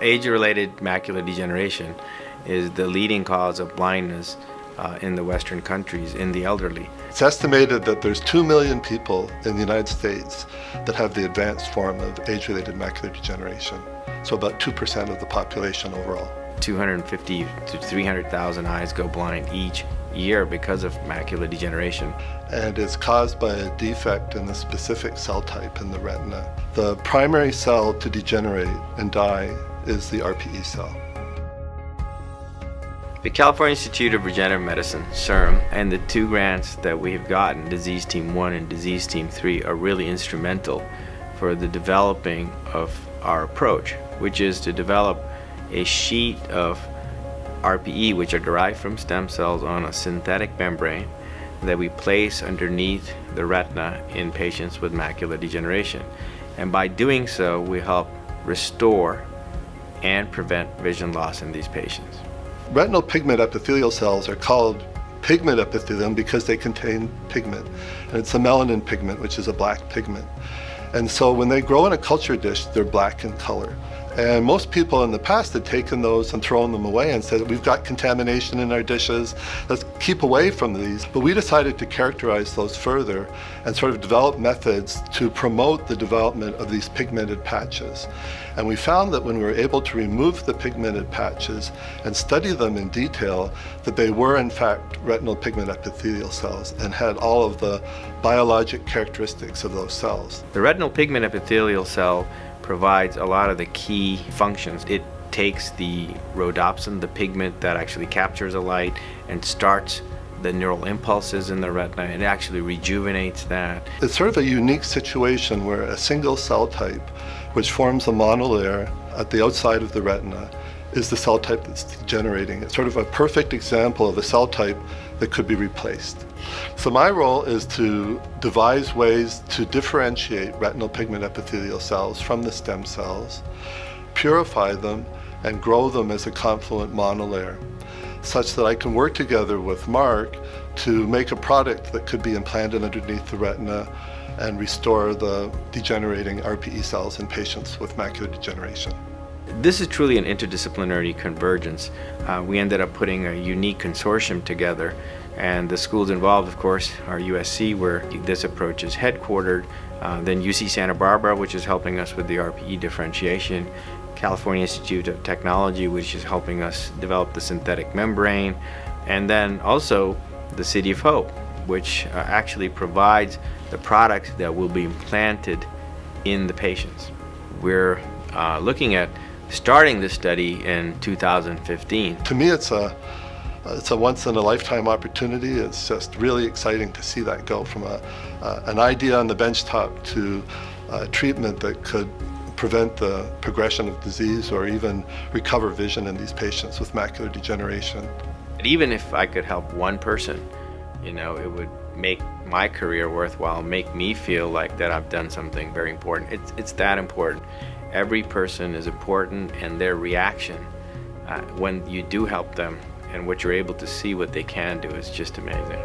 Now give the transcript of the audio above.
Age-related macular degeneration is the leading cause of blindness in the Western countries in the elderly. It's estimated that there's 2 million people in the United States that have the advanced form of age-related macular degeneration, so about 2% of the population overall. 250 to 300,000 eyes go blind each year because of macular degeneration. And it's caused by a defect in the specific cell type in the retina. The primary cell to degenerate and die is the RPE cell. The California Institute of Regenerative Medicine, CIRM, and the 2 grants that we have gotten, Disease Team 1 and Disease Team 3, are really instrumental for the developing of our approach, which is to develop a sheet of RPE, which are derived from stem cells, on a synthetic membrane that we place underneath the retina in patients with macular degeneration. And by doing so, we help restore and prevent vision loss in these patients. Retinal pigment epithelial cells are called pigment epithelium because they contain pigment. And it's a melanin pigment, which is a black pigment. And so when they grow in a culture dish, they're black in color. And most people in the past had taken those and thrown them away and said, we've got contamination in our dishes, let's keep away from these. But we decided to characterize those further and sort of develop methods to promote the development of these pigmented patches. And we found that when we were able to remove the pigmented patches and study them in detail, that they were in fact retinal pigment epithelial cells and had all of the biologic characteristics of those cells. The retinal pigment epithelial cell provides a lot of the key functions. It takes the rhodopsin, the pigment that actually captures the light, and starts the neural impulses in the retina, and it actually rejuvenates that. It's sort of a unique situation where a single cell type, which forms a monolayer at the outside of the retina, is the cell type that's degenerating. It's sort of a perfect example of a cell type that could be replaced. So my role is to devise ways to differentiate retinal pigment epithelial cells from the stem cells, purify them, and grow them as a confluent monolayer, such that I can work together with Mark to make a product that could be implanted underneath the retina and restore the degenerating RPE cells in patients with macular degeneration. This is truly an interdisciplinary convergence. We ended up putting a unique consortium together, and the schools involved, of course, are USC, where this approach is headquartered, then UC Santa Barbara, which is helping us with the RPE differentiation, California Institute of Technology, which is helping us develop the synthetic membrane, and then also the City of Hope, which actually provides the products that will be implanted in the patients. We're looking at starting this study in 2015. To me, it's a once-in-a-lifetime opportunity. It's just really exciting to see that go from an idea on the benchtop to a treatment that could prevent the progression of disease or even recover vision in these patients with macular degeneration. Even if I could help one person, you know, it would make my career worthwhile, make me feel like that I've done something very important. It's that important. Every person is important, and their reaction when you do help them and what you're able to see what they can do is just amazing.